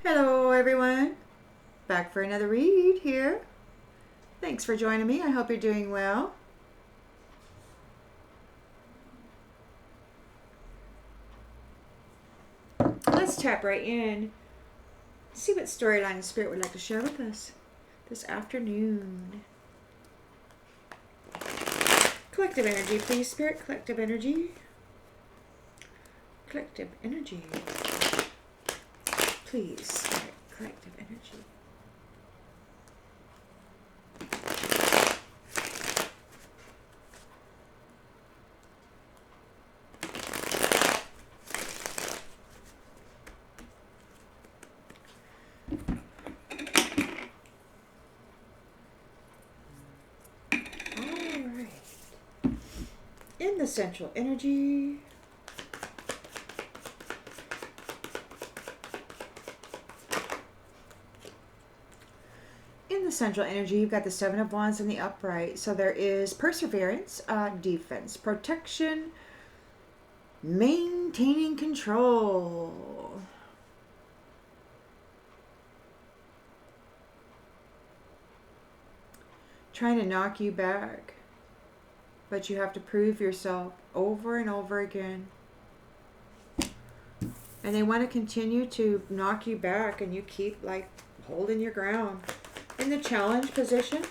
Hello everyone, back for another read here. Thanks for joining me. I hope you're doing well. Let's tap right in. See what storyline the Spirit would like to share with us this afternoon. Collective energy, please, Spirit. Collective energy. Collective energy. Please, Spirit. Collective energy. In the central energy, you've got the Seven of Wands in the upright. So there is perseverance, defense, protection, maintaining control. Trying to knock you back. But you have to prove yourself over and over again. And they want to continue to knock you back, and you keep like holding your ground. In the challenge position,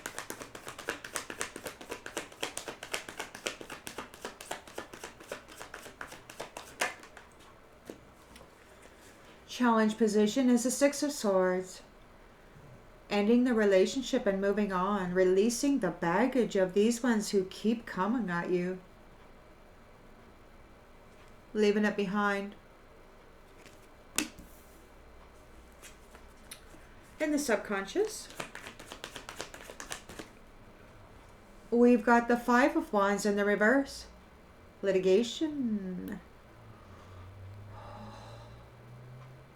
is the Six of Swords. Ending the relationship and moving on. Releasing the baggage of these ones who keep coming at you. Leaving it behind. In the subconscious, we've got the Five of Wands in the reverse. Litigation.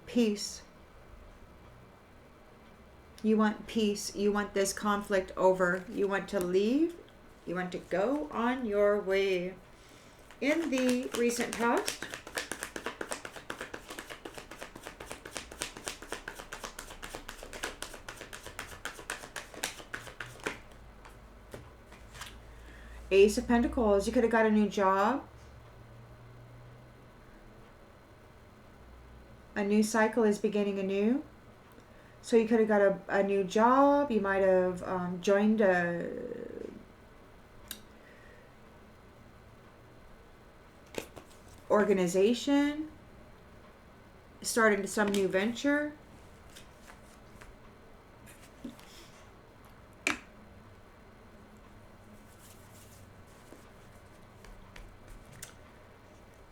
Peace. You want peace. You want this conflict over. You want to leave. You want to go on your way. In the recent past, Ace of Pentacles. You could have got a new job. A new cycle is beginning anew. So you could have got a new job. You might have joined a organization, started some new venture.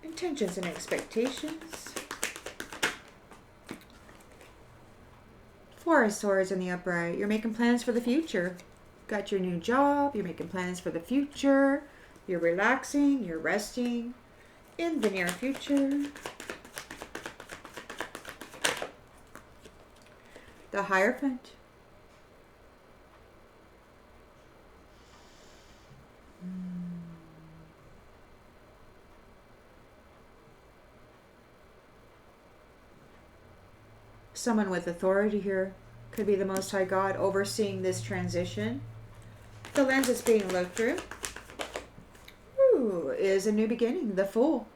Intentions and expectations. Four of Swords in the upright. You're making plans for the future. Got your new job. You're making plans for the future. You're relaxing. You're resting in the near future. The Hierophant. Someone with authority here. Could be the Most High God overseeing this transition. The lens it's being looked through is a new beginning. The Fool.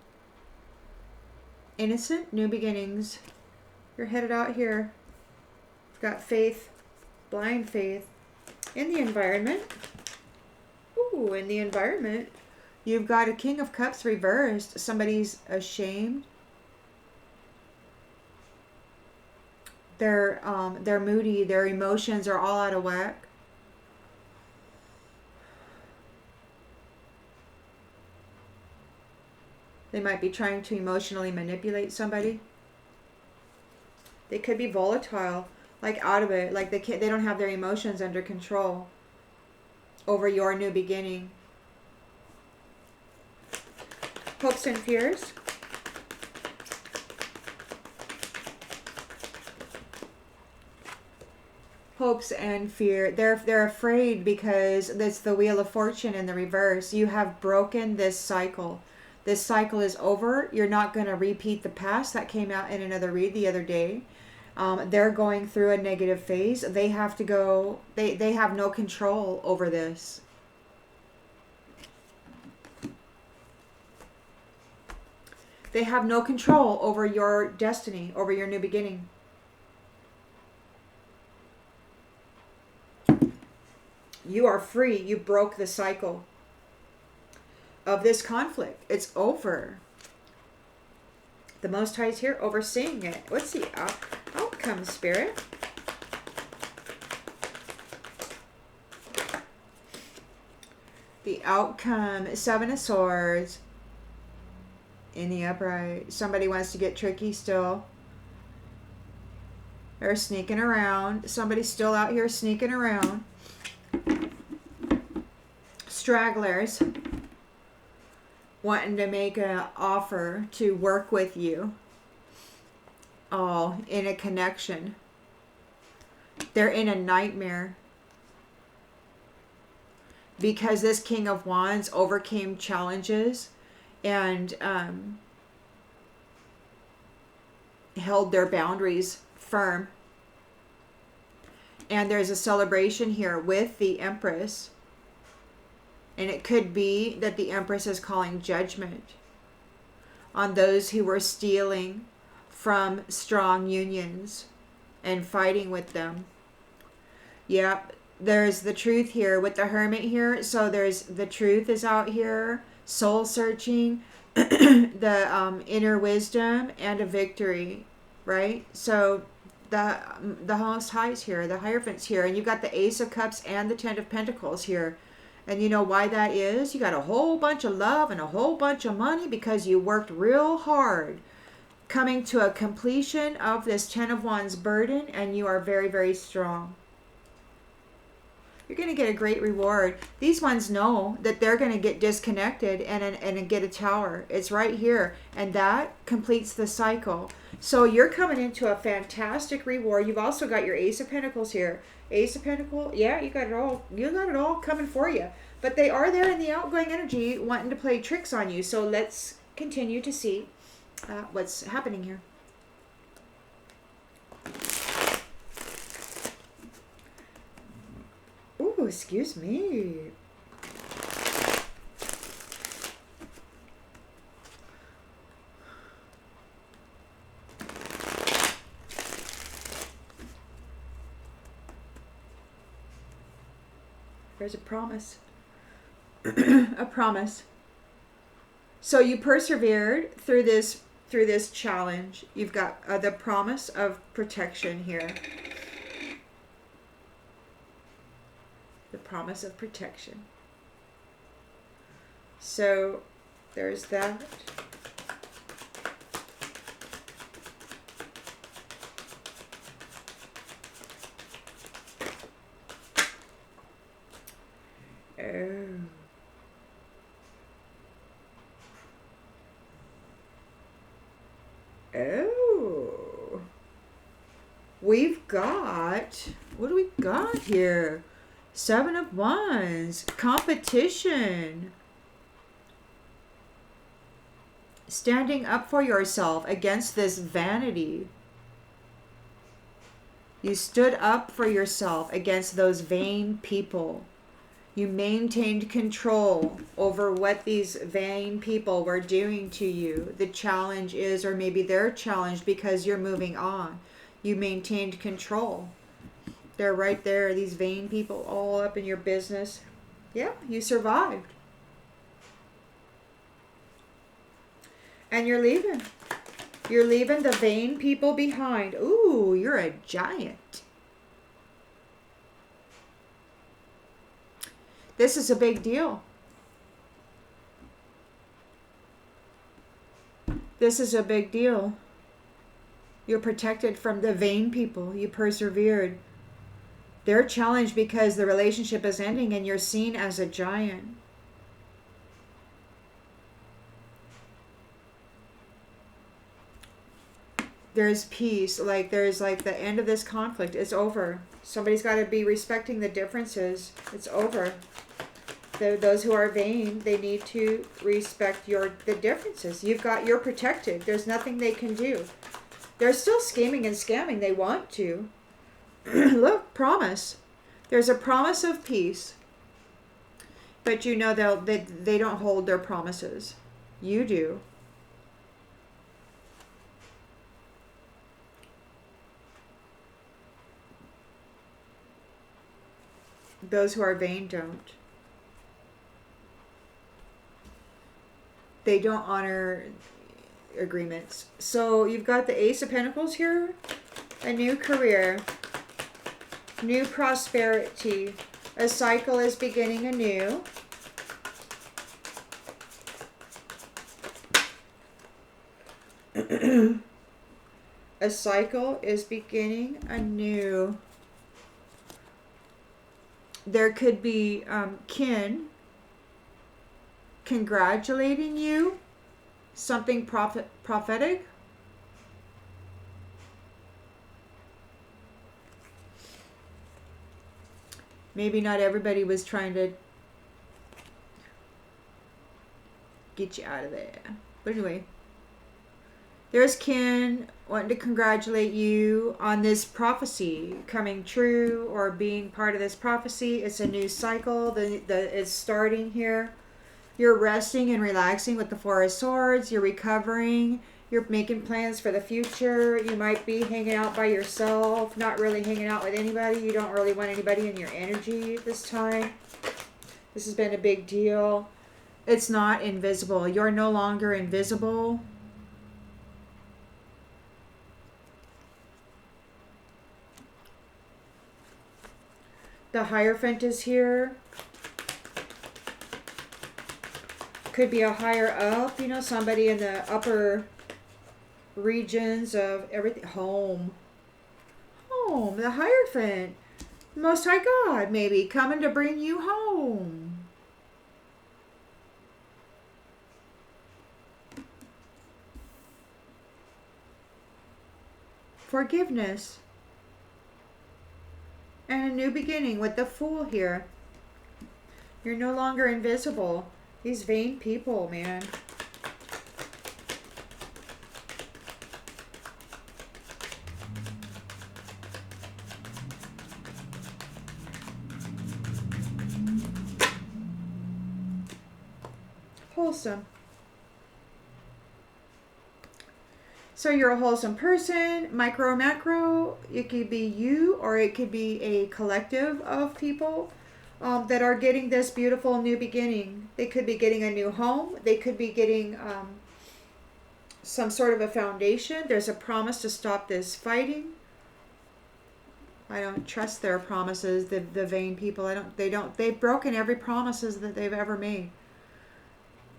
Innocent, new beginnings. You're headed out here. You've got faith, blind faith. In the environment. In the environment, you've got a King of Cups reversed. Somebody's ashamed. They're moody. Their emotions are all out of whack. They might be trying to emotionally manipulate somebody. They could be volatile, like out of it, like they don't have their emotions under control over your new beginning. Hopes and fears. Hopes and fear. They're afraid because it's the Wheel of Fortune in the reverse. You have broken this cycle. This cycle is over. You're not going to repeat the past. That came out in another read the other day. They're going through a negative phase. They have to go, they have no control over this. They have no control over your destiny, over your new beginning. You are free. You broke the cycle of this conflict. It's over. The Most High is here overseeing it. What's the outcome, Spirit? The outcome, Seven of Swords in the upright. Somebody wants to get tricky still. They're sneaking around. Somebody's still out here sneaking around. Stragglers wanting to make an offer to work with you. Oh, in a connection. They're in a nightmare. Because this King of Wands overcame challenges and held their boundaries firm. And there's a celebration here with the Empress. And it could be that the Empress is calling judgment on those who were stealing from strong unions and fighting with them. Yep, there's the truth here with the Hermit here. So there's the truth is out here, soul searching, the inner wisdom, and a victory, right? So the Most High is here, the Hierophant's here, and you've got the Ace of Cups and the Ten of Pentacles here. And you know why that is? You got a whole bunch of love and a whole bunch of money because you worked real hard coming to a completion of this Ten of Wands burden, and you are very, very strong. You're going to get a great reward. These ones know that they're going to get disconnected and get a tower. It's right here. And that completes the cycle. So you're coming into a fantastic reward. You've also got your Ace of Pentacles here. Ace of Pentacles, yeah, you got it all. You got it all coming for you. But they are there in the outgoing energy wanting to play tricks on you. So let's continue to see what's happening here. Ooh, excuse me. There's a promise. A promise. So you persevered through this challenge. You've got the promise of protection here. The promise of protection. So there's that. Oh. We've got, what do we got here? Seven of Wands, competition. Standing up for yourself against this vanity. You stood up for yourself against those vain people. You maintained control over what these vain people were doing to you. The challenge is, or maybe they're challenged because you're moving on. You maintained control. They're right there, these vain people all up in your business. Yeah, you survived. And you're leaving. You're leaving the vain people behind. Ooh, you're a giant. This is a big deal. This is a big deal. You're protected from the vain people. You persevered. They're challenged because the relationship is ending and you're seen as a giant. There's peace. There's the end of this conflict. It's over. Somebody's got to be respecting the differences. It's over. Those who are vain, they need to respect the differences. You're protected. There's nothing they can do. They're still scheming and scamming. They want to. Look, promise. There's a promise of peace. But you know they don't hold their promises. You do. Those who are vain don't. They don't honor agreements. So you've got the Ace of Pentacles here. A new career. New prosperity. A cycle is beginning anew. A cycle is beginning anew. There could be kin congratulating you. Something prophetic. Maybe not everybody was trying to get you out of there. But anyway, there's kin wanting to congratulate you on this prophecy coming true or being part of this prophecy. It's a new cycle that is starting here. You're resting and relaxing with the Four of Swords. You're recovering. You're making plans for the future. You might be hanging out by yourself, not really hanging out with anybody. You don't really want anybody in your energy this time. This has been a big deal. It's not invisible. You're no longer invisible. The Hierophant is here. Could be a higher up, you know, somebody in the upper regions of everything. Home. The Hierophant. Most High God, maybe, coming to bring you home. Forgiveness. And a new beginning with the Fool here. You're no longer invisible. These vain people, man. Wholesome. So you're a wholesome person, micro, macro. It could be you, or it could be a collective of people that are getting this beautiful new beginning. They could be getting a new home. They could be getting some sort of a foundation. There's a promise to stop this fighting. I don't trust their promises. The vain people. They've broken every promises that they've ever made.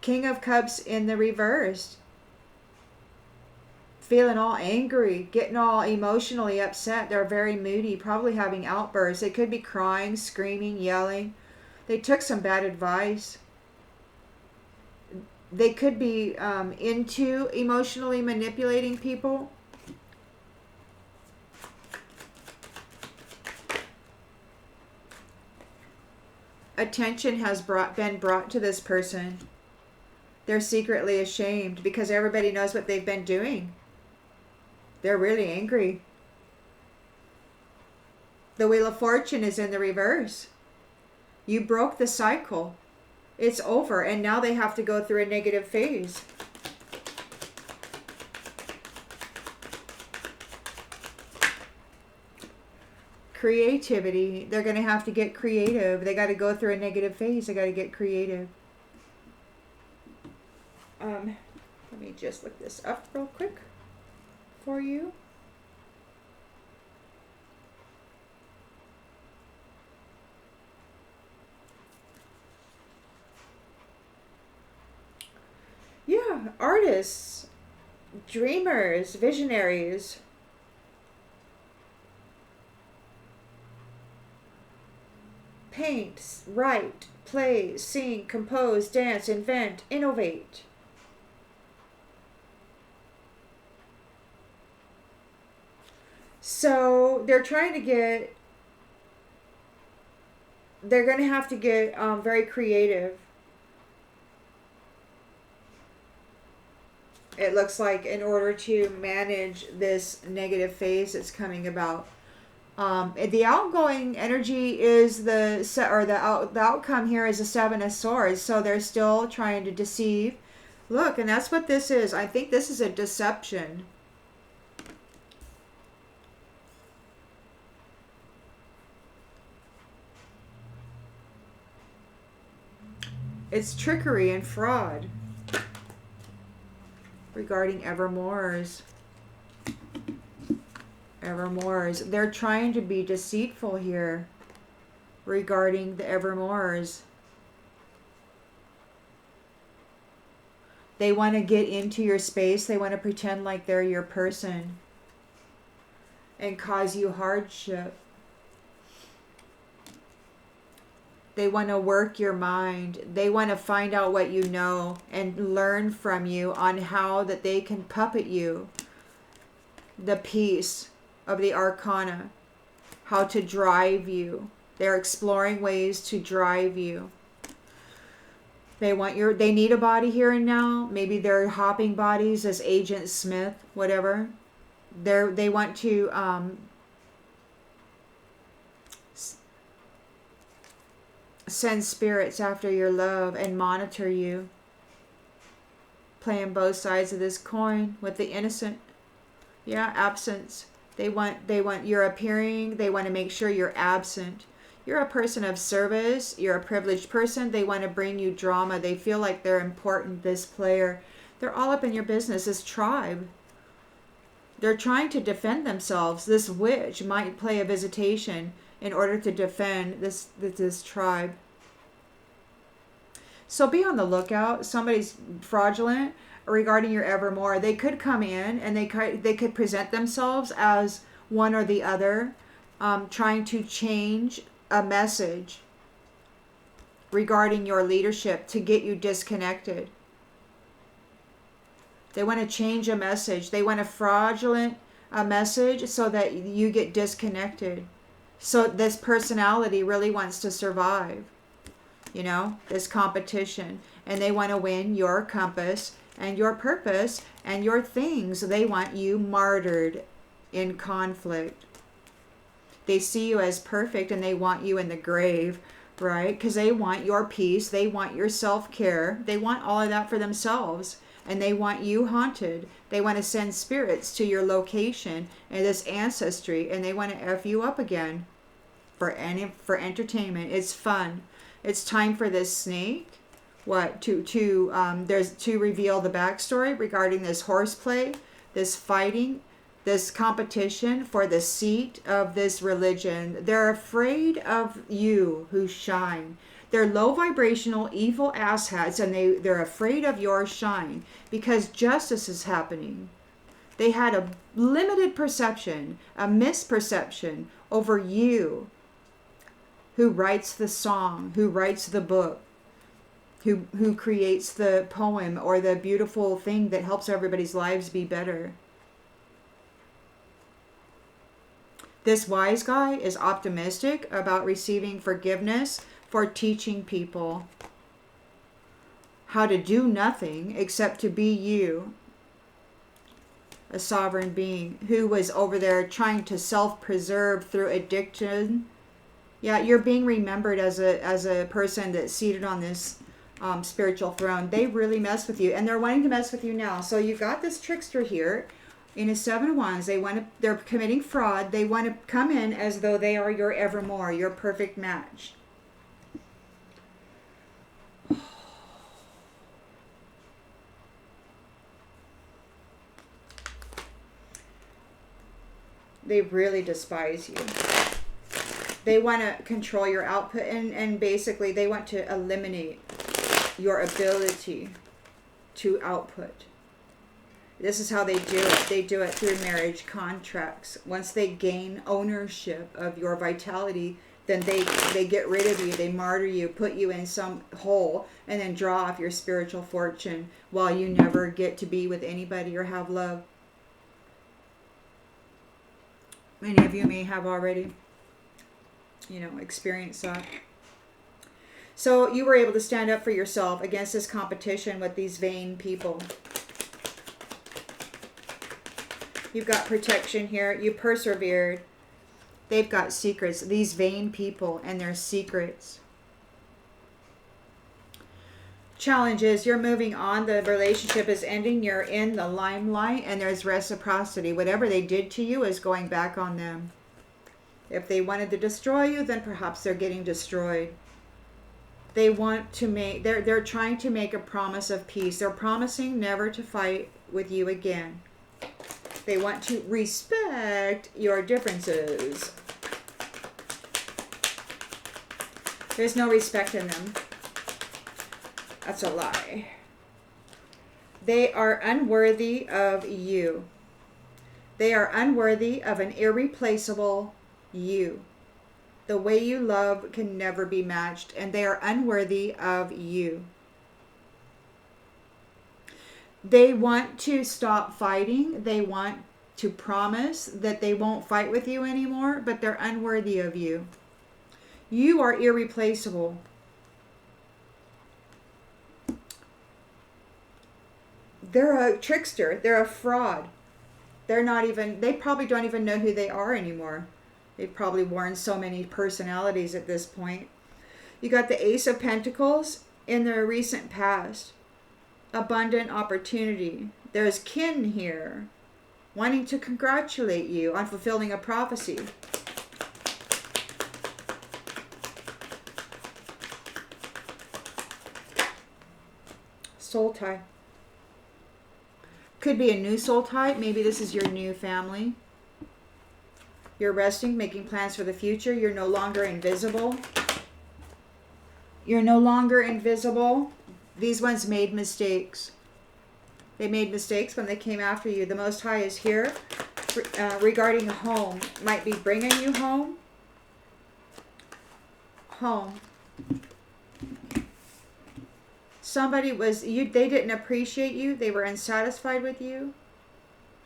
King of Cups in the reverse. Feeling all angry, getting all emotionally upset. They're very moody, probably having outbursts. They could be crying, screaming, yelling. They took some bad advice. They could be into emotionally manipulating people. Attention has been brought to this person. They're secretly ashamed because everybody knows what they've been doing. They're really angry. The Wheel of Fortune is in the reverse. You broke the cycle. It's over, and now they have to go through a negative phase. Creativity. They're going to have to get creative. They got to go through a negative phase. They got to get creative. Let me just look this up real quick for you. Yeah, artists, dreamers, visionaries. Paint, write, play, sing, compose, dance, invent, innovate. So they're trying to get, they're going to have to get very creative. It looks like in order to manage this negative phase that's coming about, the outgoing energy is the outcome here is a Seven of Swords. So they're still trying to deceive. Look, and that's what this is. I think this is a deception. It's trickery and fraud regarding Evermores. Evermores. They're trying to be deceitful here regarding the Evermores. They want to get into your space. They want to pretend like they're your person and cause you hardship. They want to work your mind. They want to find out what you know and learn from you on how that they can puppet you. The piece of the Arcana. How to drive you. They're exploring ways to drive you. They need a body here and now. Maybe they're hopping bodies as Agent Smith, whatever. They want to send spirits after your love and monitor you. Playing both sides of this coin with the innocent. Yeah, absence. They want you're appearing. They want to make sure you're absent. You're a person of service. You're a privileged person. They want to bring you drama. They feel like they're important, this player. They're all up in your business, this tribe. They're trying to defend themselves. This witch might play a visitation in order to defend this tribe. So be on the lookout. Somebody's fraudulent regarding your Evermore. They could come in and they could present themselves as one or the other, trying to change a message regarding your leadership to get you disconnected. They want to change a message. They want a fraudulent message so that you get disconnected. So this personality really wants to survive, you know, this competition. And they want to win your compass and your purpose and your things. They want you martyred in conflict. They see you as perfect and they want you in the grave, right? Because they want your peace. They want your self-care. They want all of that for themselves. And they want you haunted. They want to send spirits to your location and this ancestry. And they want to F you up again for entertainment. It's fun. It's time for this snake. What? To reveal the backstory regarding this horseplay, this fighting, this competition for the seat of this religion. They're afraid of you who shine. They're low vibrational evil asshats, and they're afraid of your shine because justice is happening. They had a limited perception, a misperception over you. Who writes the song, who writes the book, who creates the poem or the beautiful thing that helps everybody's lives be better. This wise guy is optimistic about receiving forgiveness for teaching people how to do nothing except to be you, a sovereign being who was over there trying to self-preserve through addiction. Yeah, you're being remembered as a person that's seated on this spiritual throne. They really mess with you, and they're wanting to mess with you now. So you've got this trickster here in a Seven of Wands. They're committing fraud. They want to come in as though they are your Evermore, your perfect match. They really despise you. They want to control your output, and basically they want to eliminate your ability to output. This is how they do it. They do it through marriage contracts. Once they gain ownership of your vitality, then they get rid of you. They martyr you, put you in some hole, and then draw off your spiritual fortune while you never get to be with anybody or have love. Many of you may have already, experienced that. So you were able to stand up for yourself against this competition with these vain people. You've got protection here. You persevered. They've got secrets. These vain people and their secrets. Challenge is you're moving on. The relationship is ending. You're in the limelight and there's reciprocity. Whatever they did to you is going back on them. If they wanted to destroy you, then perhaps they're getting destroyed. They want to make, they're trying to make a promise of peace. They're promising never to fight with you again. They want to respect your differences. There's no respect in them. That's a lie. They are unworthy of you. They are unworthy of an irreplaceable you. The way you love can never be matched, and they are unworthy of you. They want to stop fighting. They want to promise that they won't fight with you anymore, but they're unworthy of you. You are irreplaceable. They're a trickster. They're a fraud. They probably don't even know who they are anymore. They've probably worn so many personalities at this point. You got the Ace of Pentacles in the recent past. Abundant opportunity. There's kin here wanting to congratulate you on fulfilling a prophecy. Soul tie. Could be a new soul tie. Maybe this is your new family. You're resting, making plans for the future. You're no longer invisible. You're no longer invisible. These ones made mistakes. They made mistakes when they came after you. The Most High is here regarding home. Might be bringing you home. Home. Somebody was, they didn't appreciate you. They were unsatisfied with you.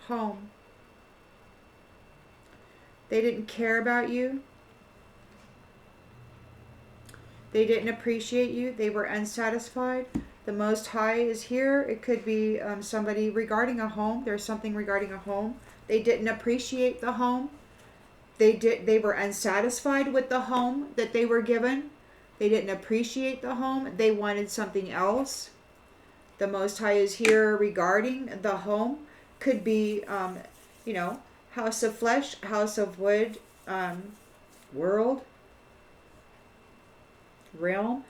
Home. They didn't care about you. They didn't appreciate you. They were unsatisfied. The Most High is here. It could be somebody regarding a home. There's something regarding a home. They didn't appreciate the home. They were unsatisfied with the home that they were given. They didn't appreciate the home. They wanted something else. The Most High is here regarding the home. Could be, house of flesh, house of wood, world, realm.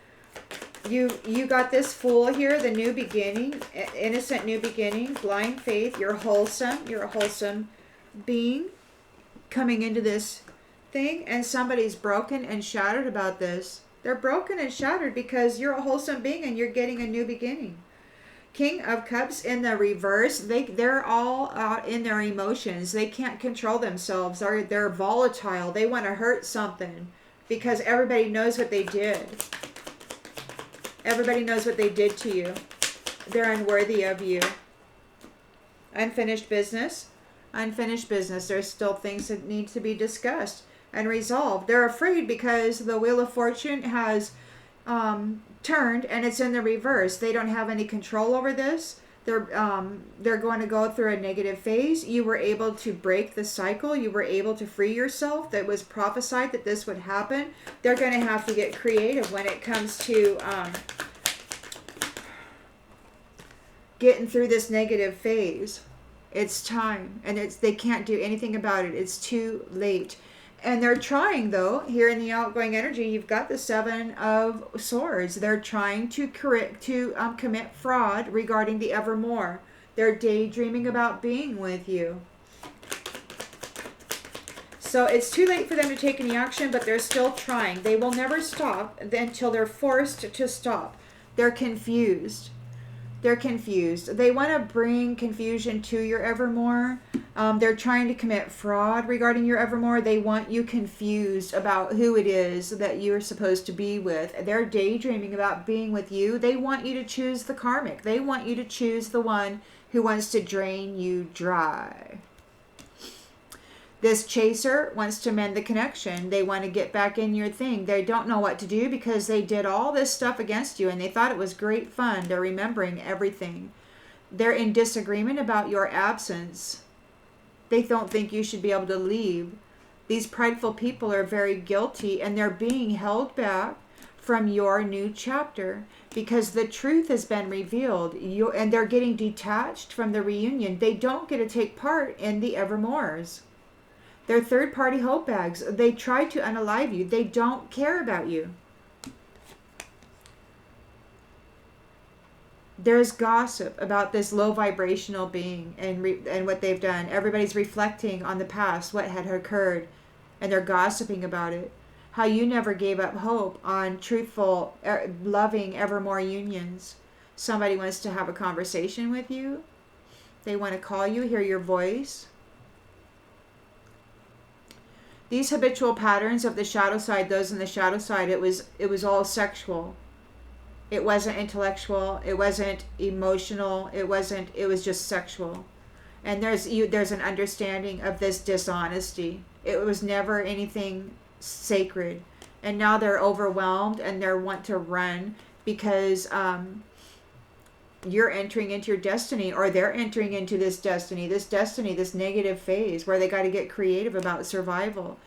You got this Fool here, the new beginning, innocent new beginning, blind faith. You're wholesome. You're a wholesome being coming into this thing, and somebody's broken and shattered about this. They're broken and shattered because you're a wholesome being and you're getting a new beginning. King of Cups in the reverse. They're all out in their emotions. They can't control themselves. They're volatile. They want to hurt something because everybody knows what they did. Everybody knows what they did to you. They're unworthy of you. Unfinished business. Unfinished business. There's still things that need to be discussed and resolved. They're afraid because the Wheel of Fortune has turned and it's in the reverse. They don't have any control over this. They're going to go through a negative phase. You were able to break the cycle. You were able to free yourself. That was prophesied that this would happen. They're going to have to get creative when it comes to getting through this negative phase. It's time, and they can't do anything about it. It's too late. And they're trying, though, here in the outgoing energy, you've got the Seven of Swords. They're trying to commit fraud regarding the evermore. They're daydreaming about being with you. So it's too late for them to take any action, but they're still trying. They will never stop until they're forced to stop. They're confused. They're confused. They want to bring confusion to your evermore. They're trying to commit fraud regarding your evermore. They want you confused about who it is that you're supposed to be with. They're daydreaming about being with you. They want you to choose the karmic. They want you to choose the one who wants to drain you dry. This chaser wants to mend the connection. They want to get back in your thing. They don't know what to do because they did all this stuff against you and they thought it was great fun. They're remembering everything. They're in disagreement about your absence. They don't think you should be able to leave. These prideful people are very guilty, and they're being held back from your new chapter because the truth has been revealed. And they're getting detached from the reunion. They don't get to take part in the Evermores. They're third-party hope bags. They try to unalive you. They don't care about you. There's gossip about this low vibrational being and what they've done. Everybody's reflecting on the past, what had occurred, and they're gossiping about it. How you never gave up hope on truthful, loving, evermore unions. Somebody wants to have a conversation with you. They want to call you, hear your voice. These habitual patterns of the shadow side, those in the shadow side, it was all sexual. It wasn't intellectual. It wasn't emotional. It was just sexual. And there's an understanding of this dishonesty. It was never anything sacred. And now they're overwhelmed and they want to run because you're entering into your destiny, or they're entering into this destiny, this negative phase where they got to get creative about survival.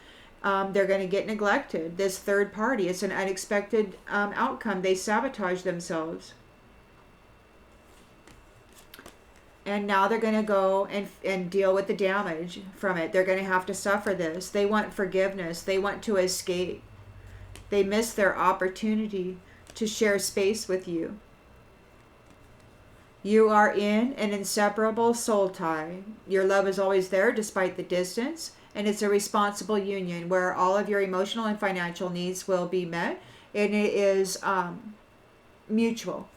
They're going to get neglected. This third party, it's an unexpected outcome. They sabotage themselves. And now they're going to go and deal with the damage from it. They're going to have to suffer this. They want forgiveness. They want to escape. They miss their opportunity to share space with you. You are in an inseparable soul tie. Your love is always there despite the distance. And it's a responsible union where all of your emotional and financial needs will be met. And it is mutual.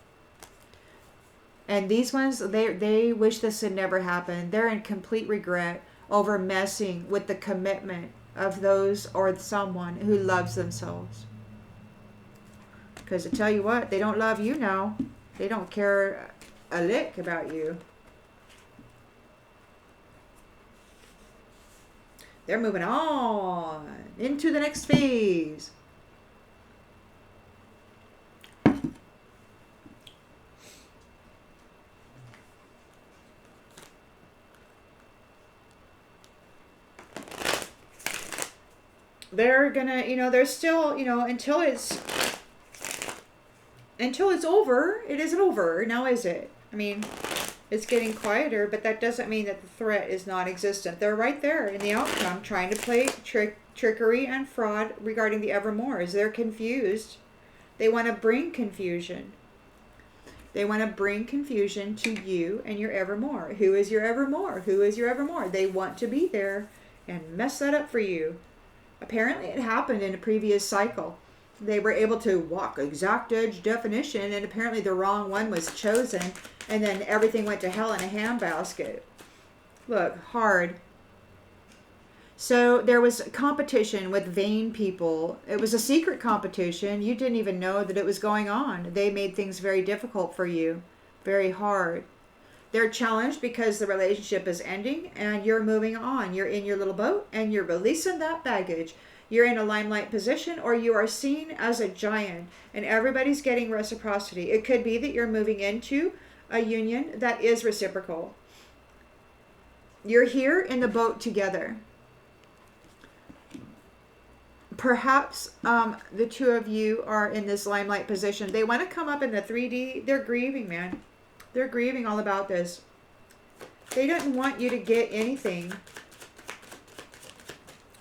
And these ones, they wish this had never happened. They're in complete regret over messing with the commitment of those or someone who loves themselves. Because I tell you what, they don't love you now. They don't care a lick about you. They're moving on into the next phase. They're gonna, they're still, until it's over. It isn't over now, is it? I mean, it's getting quieter, but that doesn't mean that the threat is non-existent. They're right there in the outcome, trying to play trickery and fraud regarding the Evermores. They're confused. They want to bring confusion. They want to bring confusion to you and your Evermore. Who is your Evermore? Who is your Evermore? They want to be there and mess that up for you. Apparently it happened in a previous cycle. They were able to walk exact edge definition, and apparently the wrong one was chosen, and then everything went to hell in a handbasket. Look, hard. So there was competition with vain people. It was a secret competition. You didn't even know that it was going on. They made things very difficult for you, very hard. They're challenged because the relationship is ending and you're moving on. You're in your little boat and you're releasing that baggage. You're in a limelight position, or you are seen as a giant, and everybody's getting reciprocity. It could be that you're moving into a union that is reciprocal. You're here in the boat together. Perhaps the two of you are in this limelight position. They want to come up in the 3D. They're grieving, man. They're grieving all about this. They didn't want you to get anything.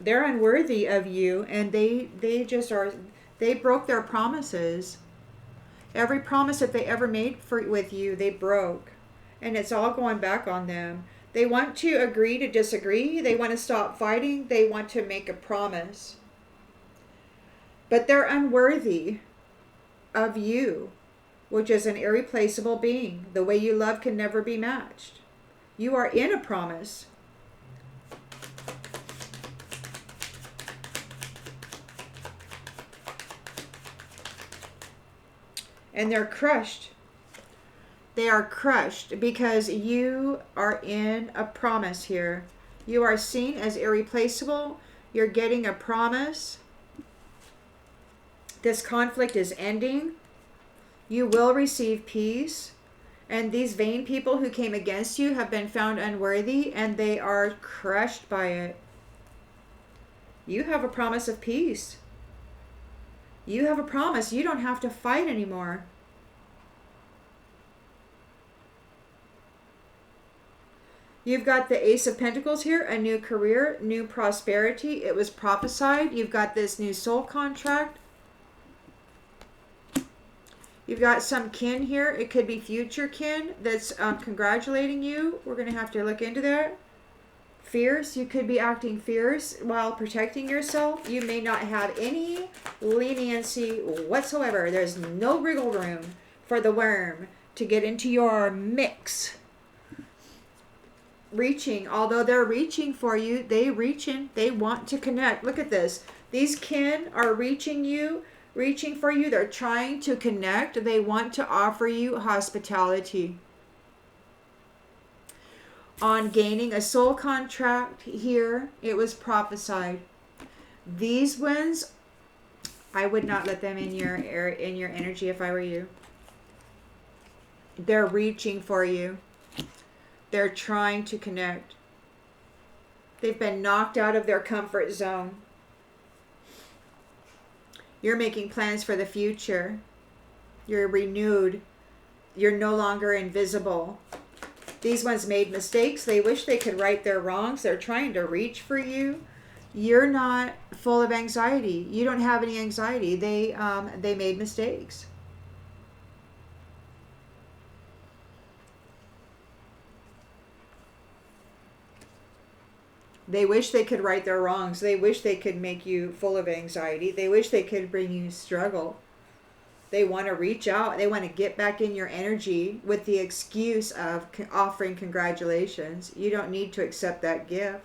They're unworthy of you, and they just are. They broke their promises. Every promise that they ever made with you, they broke. And it's all going back on them. They want to agree to disagree. They want to stop fighting. They want to make a promise. But they're unworthy of you, which is an irreplaceable being. The way you love can never be matched. You are in a promise. And they're crushed. They are crushed because you are in a promise here. You are seen as irreplaceable. You're getting a promise. This conflict is ending. You will receive peace. And these vain people who came against you have been found unworthy, and they are crushed by it. You have a promise of peace. You have a promise. You don't have to fight anymore. You've got the Ace of Pentacles here, a new career, new prosperity. It was prophesied. You've got this new soul contract. You've got some kin here. It could be future kin that's congratulating you. We're going to have to look into that. Fierce. You could be acting fierce while protecting yourself. You may not have any leniency whatsoever. There's no wriggle room for the worm to get into your mix. Reaching. Although they're reaching for you, they want to connect. Look at this. These kin are reaching for you. They're trying to connect. They want to offer you hospitality. On gaining a soul contract here, it was prophesied. These ones, I would not let them in your energy if I were you. They're reaching for you. They're trying to connect. They've been knocked out of their comfort zone. You're making plans for the future. You're renewed. You're no longer invisible. These ones made mistakes. They wish they could right their wrongs. They're trying to reach for you. You're not full of anxiety. You don't have any anxiety. They made mistakes. They wish they could right their wrongs. They wish they could make you full of anxiety. They wish they could bring you struggle. They want to reach out. They want to get back in your energy with the excuse of offering congratulations. You don't need to accept that gift.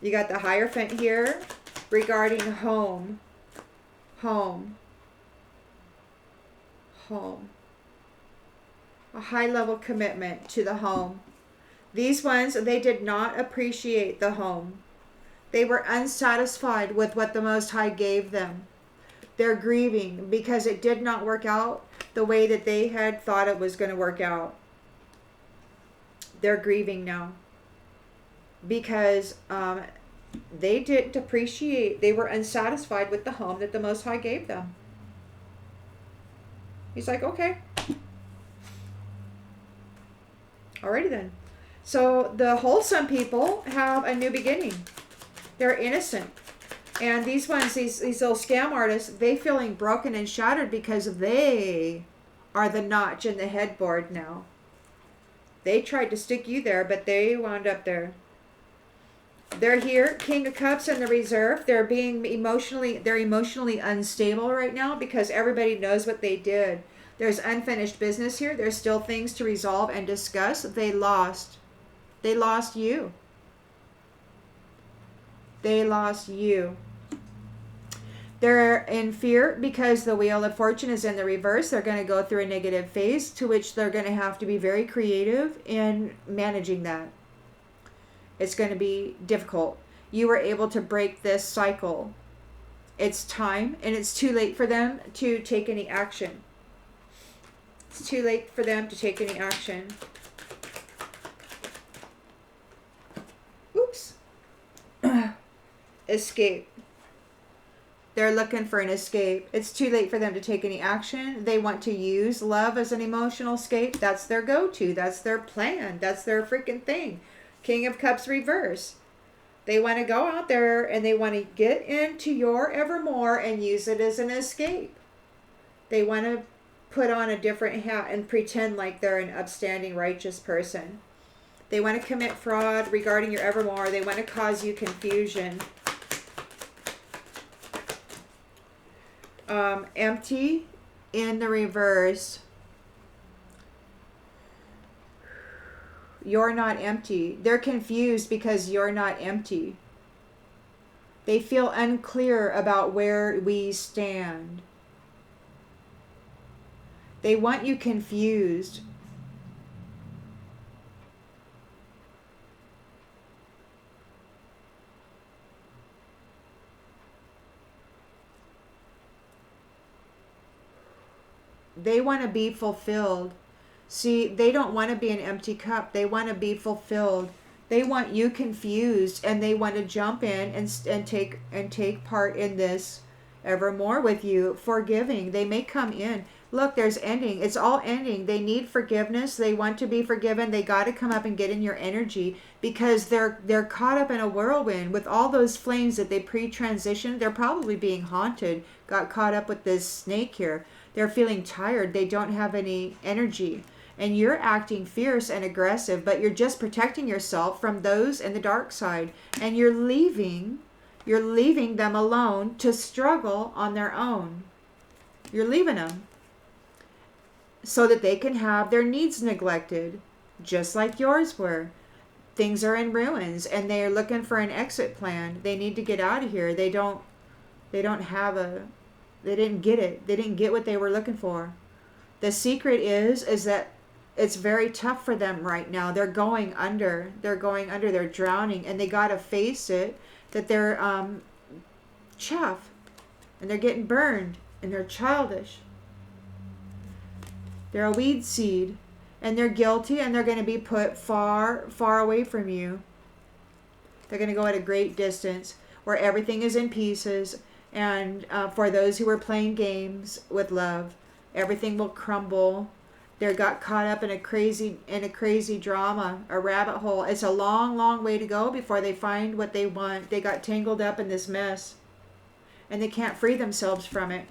You got the Hierophant here regarding home. Home. Home. A high-level commitment to the home. These ones, they did not appreciate the home. They were unsatisfied with what the Most High gave them. They're grieving because it did not work out the way that they had thought it was going to work out. They're grieving now because they didn't appreciate, they were unsatisfied with the home that the Most High gave them. He's like, okay. Alrighty then. So the wholesome people have a new beginning. They're innocent. And these ones, these little scam artists, they feeling broken and shattered because they are the notch in the headboard now. They tried to stick you there, but they wound up there. They're here, King of Cups in the reserve. They're emotionally unstable right now because everybody knows what they did. There's unfinished business here. There's still things to resolve and discuss. They lost. They lost you. They lost you. They're in fear because the Wheel of Fortune is in the reverse. They're going to go through a negative phase to which they're going to have to be very creative in managing that. It's going to be difficult. You were able to break this cycle. It's time, and it's too late for them to take any action. It's too late for them to take any action. Oops. Escape. They're looking for an escape. It's too late for them to take any action. They want to use love as an emotional escape. That's their go-to. That's their plan. That's their freaking thing. King of Cups reverse. They want to go out there and they want to get into your evermore and use it as an escape. They want to put on a different hat and pretend like they're an upstanding, righteous person. They want to commit fraud regarding your evermore. They want to cause you confusion. Empty in the reverse. You're not empty. They're confused because you're not empty. They feel unclear about where we stand. They want you confused. They want to be fulfilled. See, they don't want to be an empty cup. They want to be fulfilled. They want you confused, and they want to jump in and take part in this evermore with you, forgiving. They may come in. Look, there's ending. It's all ending. They need forgiveness. They want to be forgiven. They got to come up and get in your energy, because they're caught up in a whirlwind with all those flames that they pre-transitioned. They're probably being haunted. Got caught up with this snake here. They're feeling tired. They don't have any energy. And you're acting fierce and aggressive, but you're just protecting yourself from those in the dark side. And you're leaving them alone to struggle on their own. You're leaving them so that they can have their needs neglected, just like yours were. Things are in ruins, and they are looking for an exit plan. They need to get out of here. They didn't get it. They didn't get what they were looking for. The secret is that it's very tough for them right now. They're going under. They're drowning, and they got to face it, that they're chaff, and they're getting burned, and they're childish. They're a weed seed, and they're guilty, and they're going to be put far, far away from you. They're going to go at a great distance where everything is in pieces, and for those who are playing games with love, everything will crumble. They got caught up in a crazy drama, a rabbit hole. It's a long, long way to go before they find what they want. They got tangled up in this mess, and they can't free themselves from it.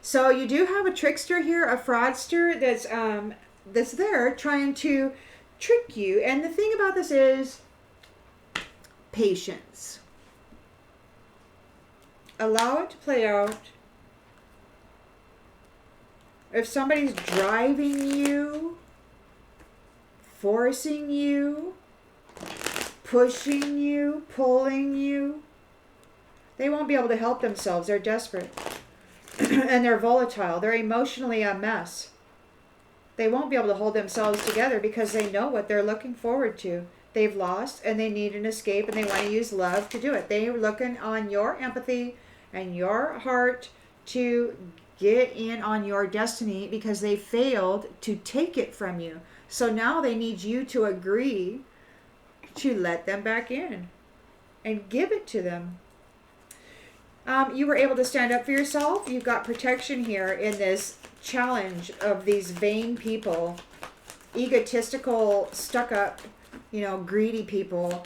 So you do have a trickster here, a fraudster that's there trying to trick you. And the thing about this is patience. Allow it to play out. If somebody's driving you, forcing you, pushing you, pulling you, they won't be able to help themselves. They're desperate. And they're volatile. They're emotionally a mess. They won't be able to hold themselves together because they know what they're looking forward to. They've lost, and they need an escape, and they want to use love to do it. They're looking on your empathy and your heart to get in on your destiny because they failed to take it from you. So now they need you to agree to let them back in and give it to them. You were able to stand up for yourself. You've got protection here in this challenge of these vain people, egotistical, stuck up, greedy people.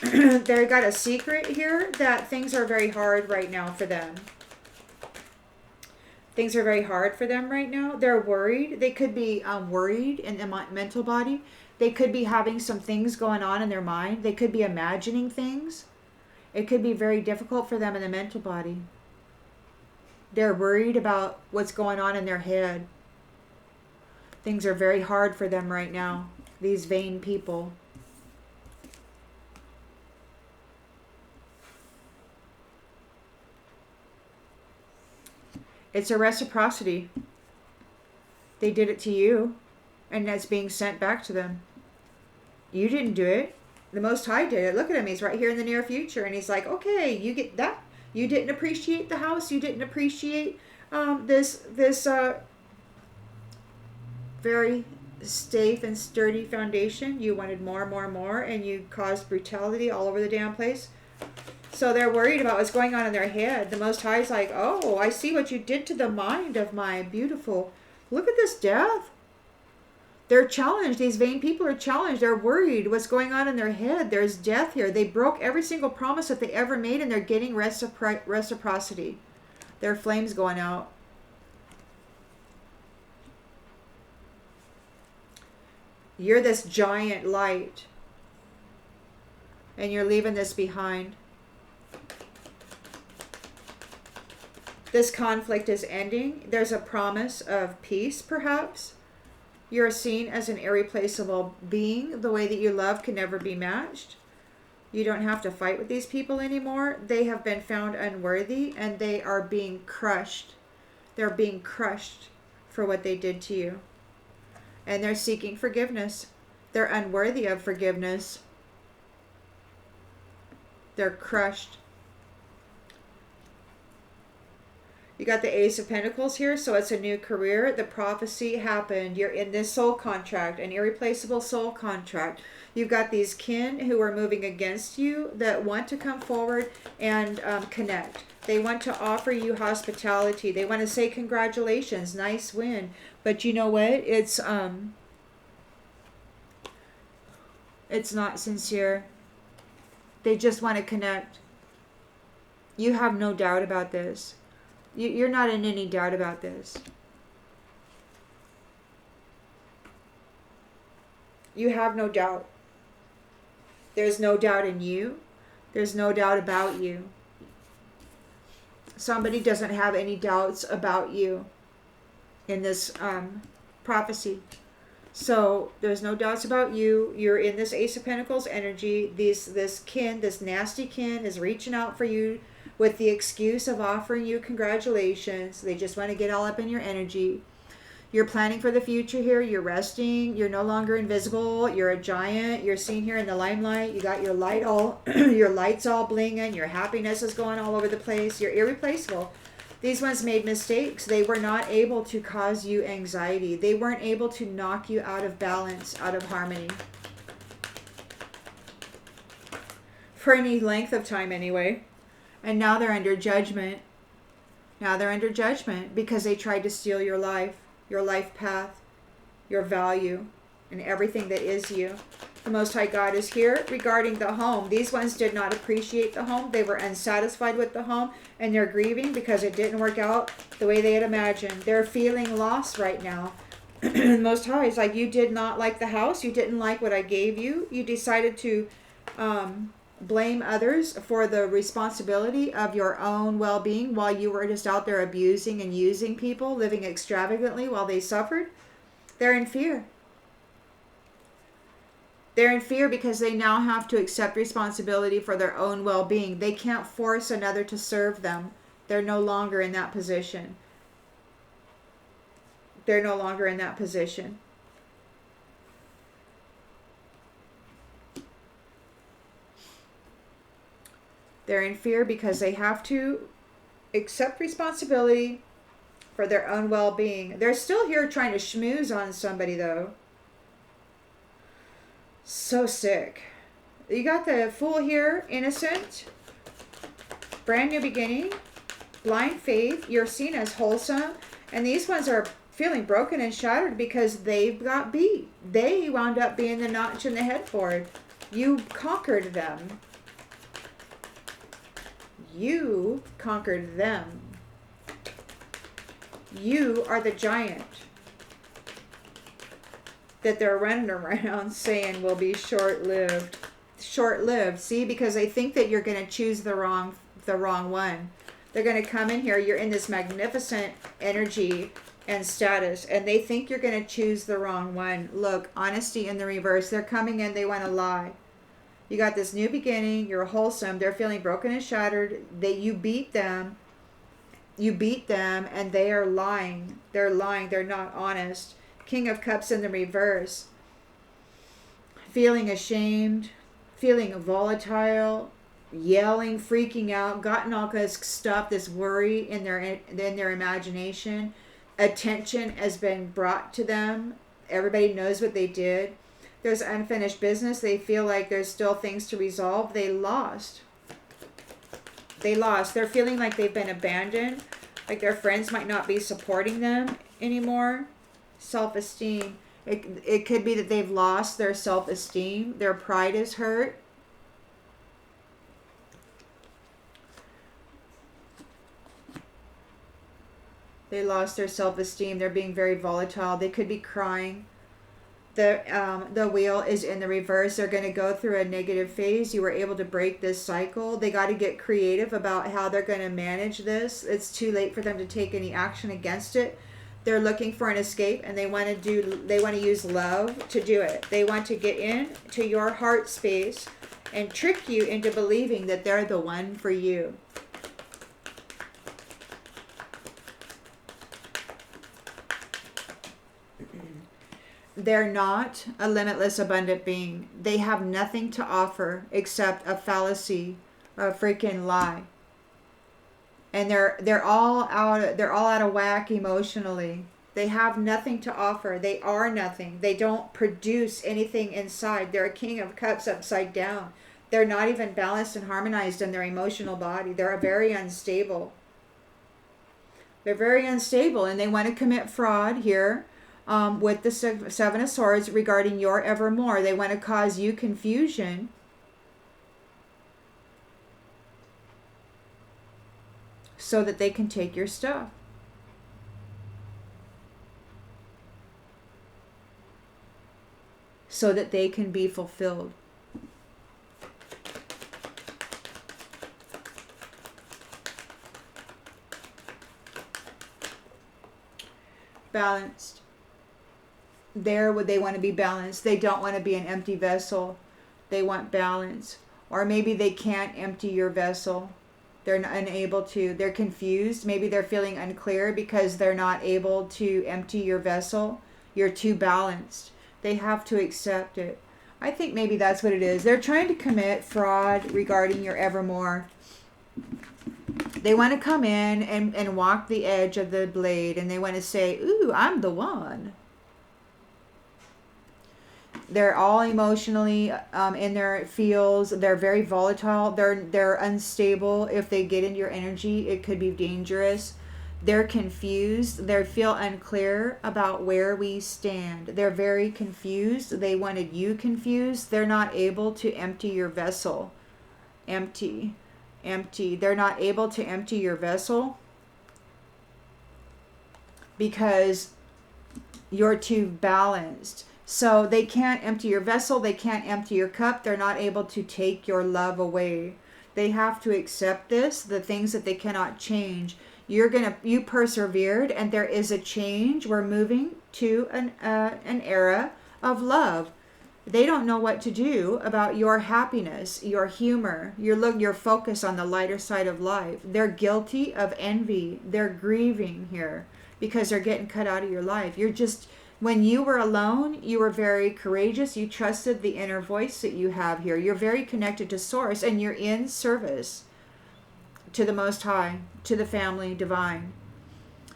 They've got a secret here that things are very hard right now for them. Things are very hard for them right now. They're worried. They could be worried in the mental body. They could be having some things going on in their mind. They could be imagining things. It could be very difficult for them in the mental body. They're worried about what's going on in their head. Things are very hard for them right now, these vain people. It's a reciprocity. They did it to you, and that's being sent back to them. You didn't do it. The Most High did it. Look at him. He's right here in the near future. And he's like, okay, you get that. You didn't appreciate the house. You didn't appreciate this very safe and sturdy foundation. You wanted more, more, more. And you caused brutality all over the damn place. So they're worried about what's going on in their head. The Most High is like, oh, I see what you did to the mind of my beautiful. Look at this death. They're challenged. These vain people are challenged. They're worried what's going on in their head. There's death here. They broke every single promise that they ever made, and they're getting reciprocity. Their flames going out. You're this giant light, and you're leaving this behind. This conflict is ending. There's a promise of peace, perhaps. You're seen as an irreplaceable being. The way that you love can never be matched. You don't have to fight with these people anymore. They have been found unworthy, and they are being crushed. They're being crushed for what they did to you. And they're seeking forgiveness. They're unworthy of forgiveness. They're crushed. You got the Ace of Pentacles here, so it's a new career. The prophecy happened. You're in this soul contract, an irreplaceable soul contract. You've got these kin who are moving against you that want to come forward and connect. They want to offer you hospitality. They want to say congratulations, nice win. But you know what? It's not sincere. They just want to connect. You have no doubt about this. You're not in any doubt about this. You have no doubt. There's no doubt in you. There's no doubt about you. Somebody doesn't have any doubts about you in this prophecy. So there's no doubts about you. You're in this Ace of Pentacles energy. This kin, this nasty kin is reaching out for you with the excuse of offering you congratulations. They just want to get all up in your energy. You're planning for the future here. You're resting. You're no longer invisible. You're a giant. You're seen here in the limelight. You got your light all, your lights all blinging. Your happiness is going all over the place. You're irreplaceable. These ones made mistakes. They were not able to cause you anxiety. They weren't able to knock you out of balance, out of harmony. For any length of time anyway. And now they're under judgment. Now they're under judgment because they tried to steal your life path, your value, and everything that is you. The Most High God is here regarding the home. These ones did not appreciate the home. They were unsatisfied with the home, and they're grieving because it didn't work out the way they had imagined. They're feeling lost right now. The Most High is like, you did not like the house. You didn't like what I gave you. You decided to blame others for the responsibility of your own well-being while you were just out there abusing and using people, living extravagantly while they suffered. They're in fear. They're in fear because they now have to accept responsibility for their own well-being. They can't force another to serve them. They're no longer in that position. They're no longer in that position. They're in fear because they have to accept responsibility for their own well-being. They're still here trying to schmooze on somebody, though. So sick. You got the Fool here, innocent, brand new beginning, blind faith. You're seen as wholesome. And these ones are feeling broken and shattered because they've got beat. They wound up being the notch in the headboard. You conquered them. You conquered them. You are the giant that they're running around saying will be short-lived. Short-lived, see, because they think that you're going to choose the wrong one. They're going to come in here. You're in this magnificent energy and status, and they think you're going to choose the wrong one. Look, honesty in the reverse. They're coming in. They want to lie. You got this new beginning. You're wholesome. They're feeling broken and shattered. You beat them. You beat them, and they are lying. They're lying. They're not honest. King of Cups in the reverse. Feeling ashamed. Feeling volatile. Yelling, freaking out. Gotten all this stuff, this worry in their imagination. Attention has been brought to them. Everybody knows what they did. There's unfinished business. They feel like there's still things to resolve. They lost. They lost. They're feeling like they've been abandoned. Like their friends might not be supporting them anymore. Self-esteem. It could be that they've lost their self-esteem. Their pride is hurt. They lost their self-esteem. They're being very volatile. They could be crying. The wheel is in the reverse. They're going to go through a negative phase. You were able to break this cycle. They got to get creative about how they're going to manage this. It's too late for them to take any action against it. They're looking for an escape, and they want to use love to do it. They want to get into your heart space and trick you into believing that they're the one for you. They're not a limitless, abundant being. They have nothing to offer except a fallacy, a freaking lie. and they're all out of whack emotionally. They have nothing to offer. They are nothing. They don't produce anything inside. They're a king of cups upside down. They're not even balanced and harmonized in their emotional body. They're very unstable. They're very unstable, and they want to commit fraud here with the Seven of Swords regarding your evermore. They want to cause you confusion. So that they can take your stuff. So that they can be fulfilled. Balanced. There, they want to be balanced. They don't want to be an empty vessel. They want balance. Or maybe they can't empty your vessel. They're unable to. They're confused. Maybe they're feeling unclear because they're not able to empty your vessel. You're too balanced. They have to accept it. I think maybe that's what it is. They're trying to commit fraud regarding your evermore. They want to come in and walk the edge of the blade, and they want to say, ooh, I'm the one. They're all emotionally in their feels. They're very volatile. They're unstable. If they get into your energy, it could be dangerous. They're confused. They feel unclear about where we stand. They're very confused. They wanted you confused. They're not able to empty your vessel. Empty. They're not able to empty your vessel because you're too balanced. So they can't empty your vessel. They can't empty your cup. They're not able to take your love away. They have to accept this, the things that they cannot change. You persevered, and there is a change. We're moving to an era of love. They don't know what to do about your happiness, your humor, your focus on the lighter side of life. They're guilty of envy. They're grieving here because they're getting cut out of your life. When you were alone, you were very courageous. You trusted the inner voice that you have here. You're very connected to Source, and you're in service to the Most High, to the family divine.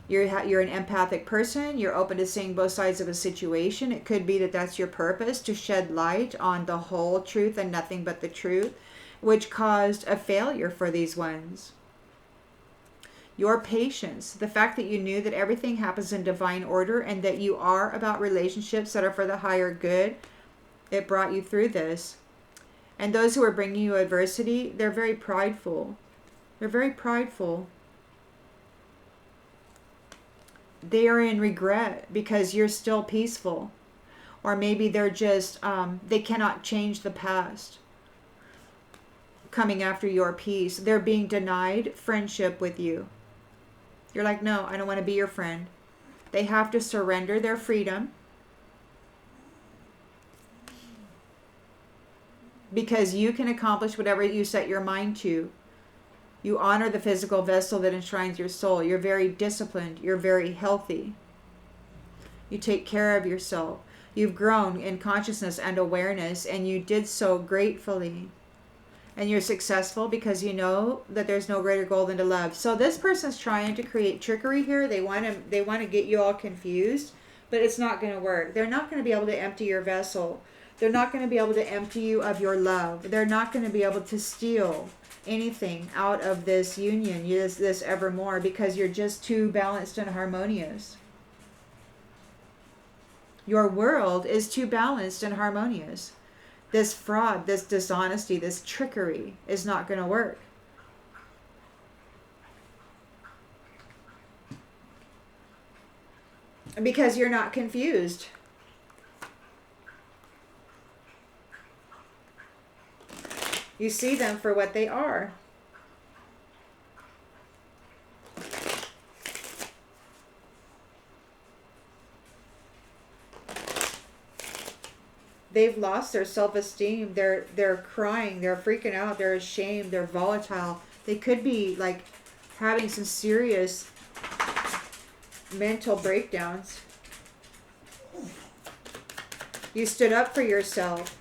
You're an empathic person. You're open to seeing both sides of a situation. It could be that that's your purpose, to shed light on the whole truth and nothing but the truth, which caused a failure for these ones. Your patience, the fact that you knew that everything happens in divine order and that you are about relationships that are for the higher good, it brought you through this. And those who are bringing you adversity, they're very prideful. They're very prideful. They are in regret because you're still peaceful. Or maybe they're just, they cannot change the past. Coming after your peace. They're being denied friendship with you. You're like, no, I don't want to be your friend. They have to surrender their freedom. Because you can accomplish whatever you set your mind to. You honor the physical vessel that enshrines your soul. You're very disciplined. You're very healthy. You take care of yourself. You've grown in consciousness and awareness, and you did so gratefully. And you're successful because you know that there's no greater goal than to love. So this person's trying to create trickery here. They want to get you all confused, but it's not going to work. They're not going to be able to empty your vessel. They're not going to be able to empty you of your love. They're not going to be able to steal anything out of this union, this evermore, because you're just too balanced and harmonious. Your world is too balanced and harmonious. This fraud, this dishonesty, this trickery is not going to work. Because you're not confused. You see them for what they are. They've lost their self-esteem. They're crying. They're freaking out. They're ashamed. They're volatile. They could be like having some serious mental breakdowns. You stood up for yourself.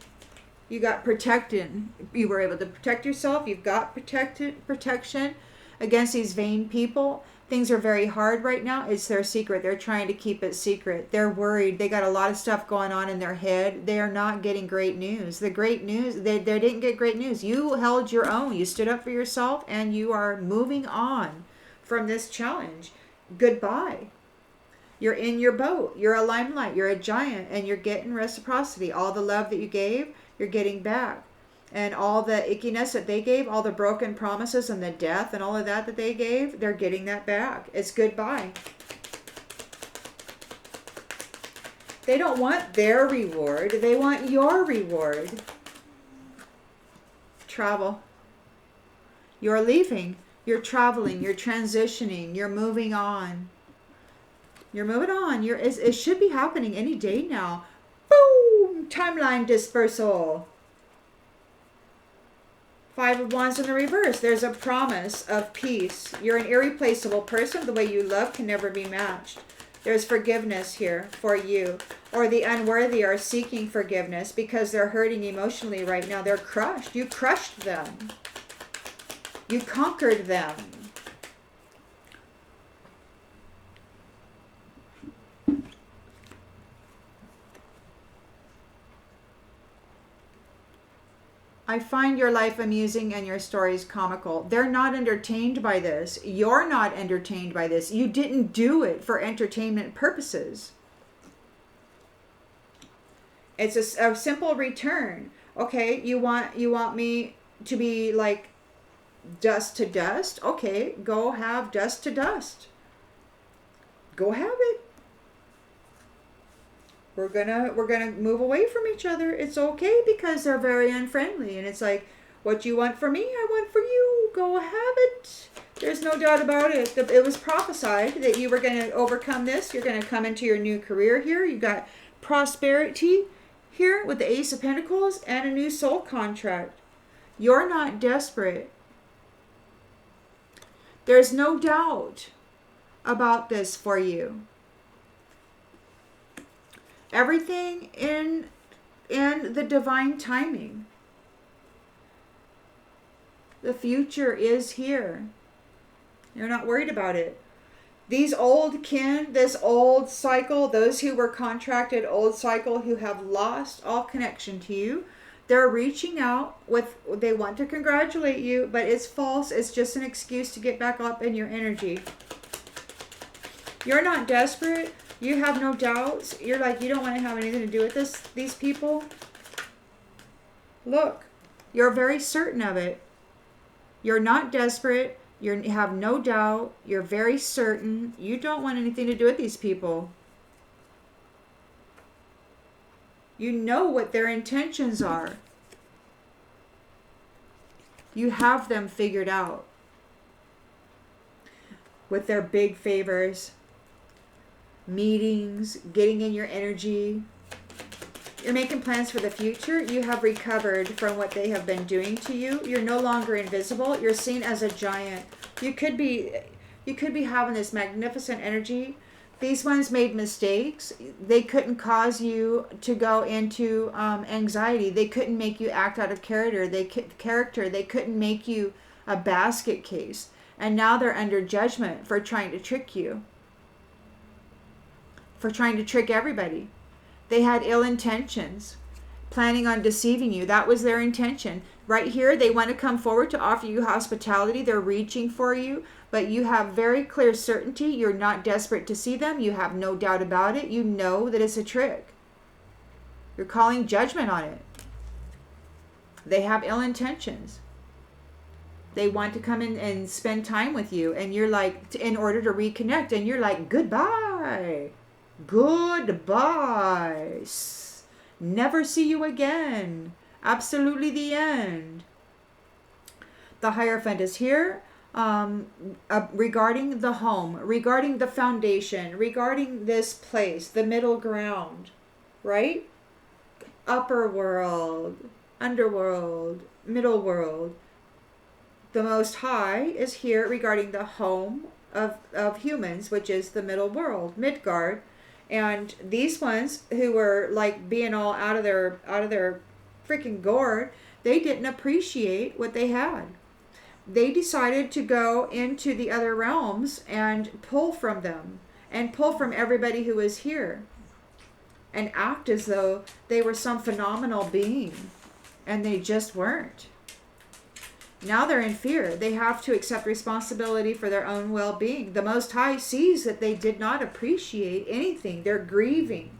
You got protected. You were able to protect yourself. You've got protection. against these vain people. Things are very hard right now. It's their secret. They're trying to keep it secret. They're worried. They got a lot of stuff going on in their head. They are not getting great news. The great news, they didn't get great news. You held your own. You stood up for yourself, and you are moving on from this challenge. Goodbye. You're in your boat. You're a limelight. You're a giant, and you're getting reciprocity. All the love that you gave, you're getting back. And all the ickiness that they gave, all the broken promises and the death and all of that they gave, they're getting that back. It's goodbye. They don't want their reward. They want your reward. Travel. You're leaving. You're traveling. You're transitioning. You're moving on. You're moving on. It should be happening any day now. Boom! Timeline dispersal. 5 of Wands in the reverse. There's a promise of peace. You're an irreplaceable person. The way you love can never be matched. There's forgiveness here for you. Or the unworthy are seeking forgiveness because they're hurting emotionally right now. They're crushed. You crushed them. You conquered them. I find your life amusing and your stories comical. They're not entertained by this. You're not entertained by this. You didn't do it for entertainment purposes. It's a simple return. Okay, you want me to be like dust to dust? Okay, go have dust to dust. Go have it. We're gonna move away from each other. It's okay because they're very unfriendly. And it's like, what you want for me, I want for you. Go have it. There's no doubt about it. It was prophesied that you were going to overcome this. You're going to come into your new career here. You got prosperity here with the Ace of Pentacles and a new soul contract. You're not desperate. There's no doubt about this for you. Everything in the divine timing. The future is here. You're not worried about it. These old kin, this old cycle, those who were contracted old cycle who have lost all connection to you, they're reaching out they want to congratulate you, but it's false. It's just an excuse to get back up in your energy. You're not desperate. You have no doubts. You're like, you don't want to have anything to do with these people. Look, you're very certain of it. You're not desperate. You have no doubt. You're very certain. You don't want anything to do with these people. You know what their intentions are. You have them figured out. With their big favors. Meetings, getting in your energy. You're making plans for the future. You have recovered from what they have been doing to you. You're no longer invisible. You're seen as a giant. You could be having this magnificent energy. These ones made mistakes. They couldn't cause you to go into anxiety. They couldn't make you act out of character. They couldn't make you a basket case. And now they're under judgment for trying to trick you. For trying to trick everybody. They had ill intentions, planning on deceiving you. That was their intention. Right here, they want to come forward to offer you hospitality. They're reaching for you, but you have very clear certainty. You're not desperate to see them. You have no doubt about it. You know that it's a trick. You're calling judgment on it. They have ill intentions. They want to come in and spend time with you, and you're like, in order to reconnect, and you're like, goodbye. Goodbye. Never see you again. Absolutely the end. The Hierophant is here regarding the home, regarding the foundation, regarding this place, the middle ground, right? Upper world, underworld, middle world. The Most High is here regarding the home of humans, which is the middle world, Midgard. And these ones who were like being all out of their freaking gourd, they didn't appreciate what they had. they decided to go into the other realms and pull from them and pull from everybody who was here and act as though they were some phenomenal being, and they just weren't. Now they're in fear. They have to accept responsibility for their own well-being. The Most High sees that they did not appreciate anything. They're grieving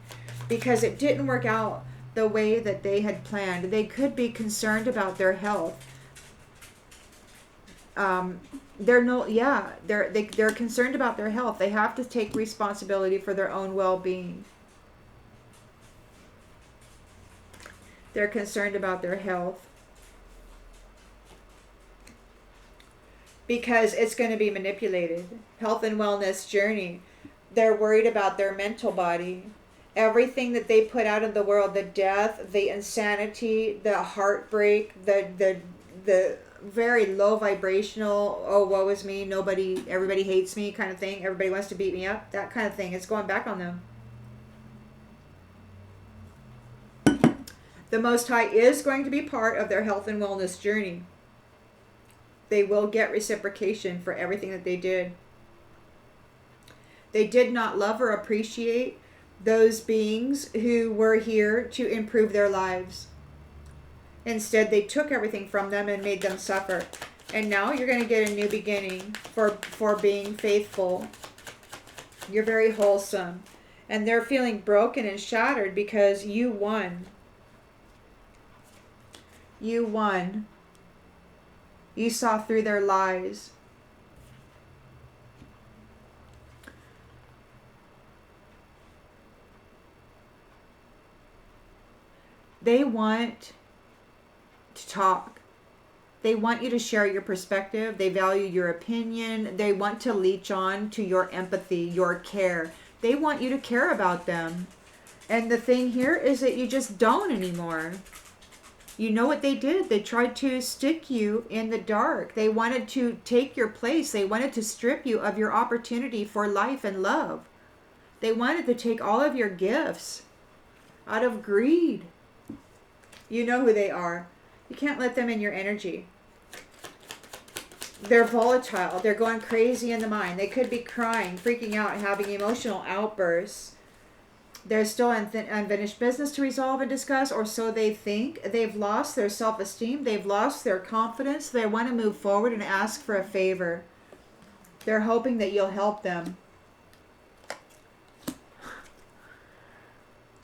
because it didn't work out the way that they had planned. They could be concerned about their health. They're concerned about their health. They have to take responsibility for their own well-being. They're concerned about their health because it's going to be manipulated. Health and wellness journey. They're worried about their mental body. Everything that they put out in the world, the death, the insanity, the heartbreak, the very low vibrational, oh, woe is me, everybody hates me kind of thing, everybody wants to beat me up, that kind of thing, it's going back on them. The Most High is going to be part of their health and wellness journey. They will get reciprocation for everything that they did. They did not love or appreciate those beings who were here to improve their lives. Instead, they took everything from them and made them suffer. And now you're going to get a new beginning for being faithful. You're very wholesome. And they're feeling broken and shattered because you won. You won. You saw through their lies. They want to talk. They want you to share your perspective. They value your opinion. They want to leech on to your empathy, your care. They want you to care about them. And the thing here is that you just don't anymore. You know what they did? They tried to stick you in the dark. They wanted to take your place. They wanted to strip you of your opportunity for life and love. They wanted to take all of your gifts out of greed. You know who they are. You can't let them in your energy. They're volatile. They're going crazy in the mind. They could be crying, freaking out, having emotional outbursts. There's still unfinished business to resolve and discuss, or so they think. They've lost their self-esteem. They've lost their confidence. They want to move forward and ask for a favor. They're hoping that you'll help them.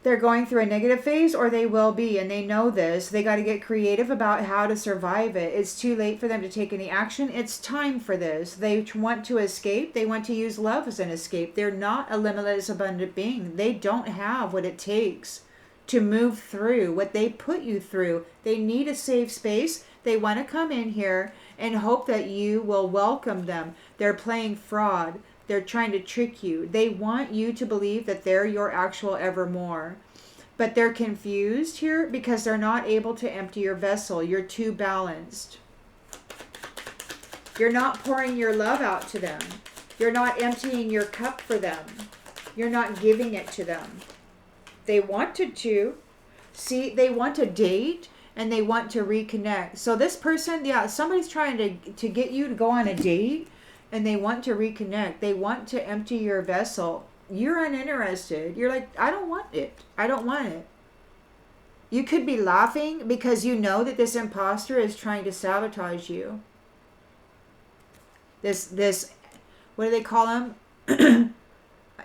They're going through a negative phase, or they will be, and they know this. They got to get creative about how to survive it. It's too late for them to take any action. It's time for this. They want to escape. They want to use love as an escape. They're not a limitless, abundant being. They don't have what it takes to move through what they put you through. They need a safe space. They want to come in here and hope that you will welcome them. They're playing fraud. They're trying to trick you. They want you to believe that they're your actual evermore. But they're confused here because they're not able to empty your vessel. You're too balanced. You're not pouring your love out to them. You're not emptying your cup for them. You're not giving it to them. They wanted to. See, they want to date and they want to reconnect. So this person, yeah, somebody's trying to get you to go on a date. And they want to reconnect. They want to empty your vessel. You're uninterested. You're like, I don't want it. I don't want it. You could be laughing because you know that this imposter is trying to sabotage you. This, what do they call him?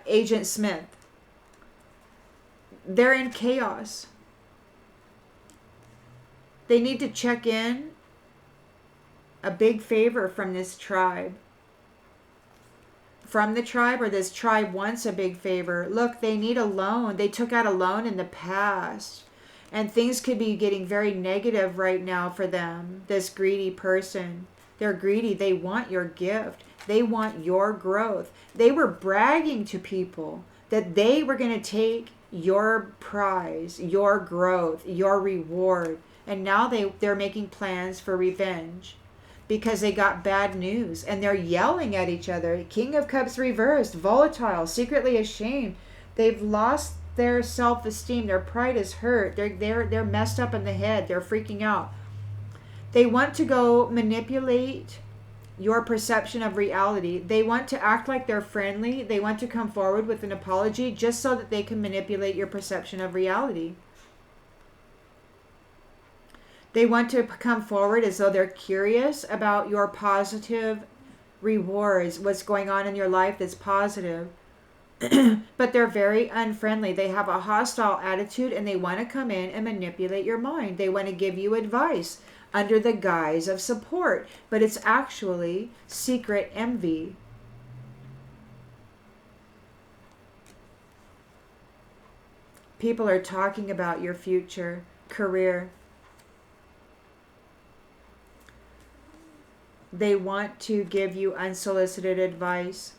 Agent Smith. They're in chaos. They need to check in. A big favor from this tribe. From the tribe, or this tribe wants a big favor. Look, they need a loan. They took out a loan in the past. And things could be getting very negative right now for them. This greedy person. They're greedy. They want your gift. They want your growth. They were bragging to people that they were going to take your prize, your growth, your reward. And now they're making plans for revenge. Because they got bad news and they're yelling at each other. King of Cups reversed, volatile, secretly ashamed. They've lost their self-esteem. Their pride is hurt. They're messed up in the head. They're freaking out. They want to go manipulate your perception of reality. They want to act like they're friendly. They want to come forward with an apology just so that they can manipulate your perception of reality. They want to come forward as though they're curious about your positive rewards, what's going on in your life that's positive. But they're very unfriendly. They have a hostile attitude and they want to come in and manipulate your mind. They want to give you advice under the guise of support, but it's actually secret envy. People are talking about your future career. They want to give you unsolicited advice.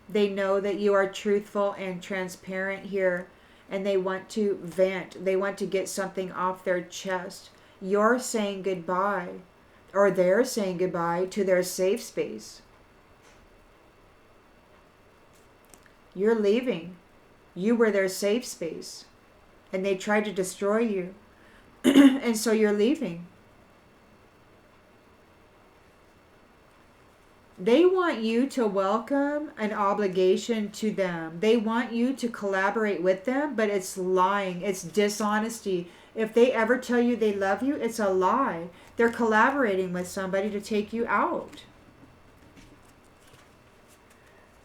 They know that you are truthful and transparent here, and they want to vent. They want to get something off their chest. You're saying goodbye, or they're saying goodbye to their safe space. You're leaving. You were their safe space, and they tried to destroy you. And so you're leaving. They want you to welcome an obligation to them. They want you to collaborate with them, but it's lying. It's dishonesty. If they ever tell you they love you, it's a lie. They're collaborating with somebody to take you out.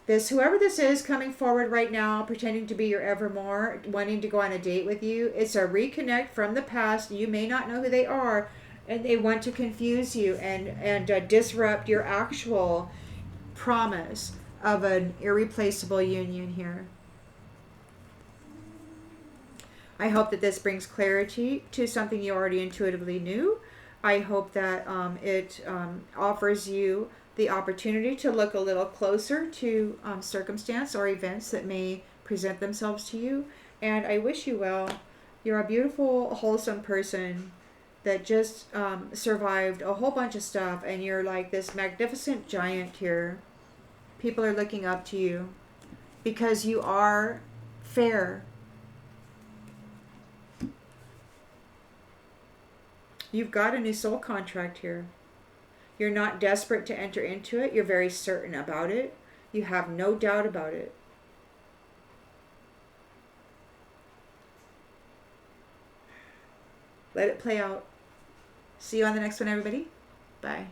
Whoever this is coming forward right now, pretending to be your evermore, wanting to go on a date with you, it's a reconnect from the past. You may not know who they are, and they want to confuse you and disrupt your actual promise of an irreplaceable union here. I hope that this brings clarity to something you already intuitively knew. I hope that it offers you the opportunity to look a little closer to circumstance or events that may present themselves to you. And I wish you well. You're a beautiful, wholesome person that just survived a whole bunch of stuff, and you're like this magnificent giant here. People are looking up to you because you are fair. You've got a new soul contract here. You're not desperate to enter into it. You're very certain about it. You have no doubt about it. Let it play out. See you on the next one, everybody. Bye.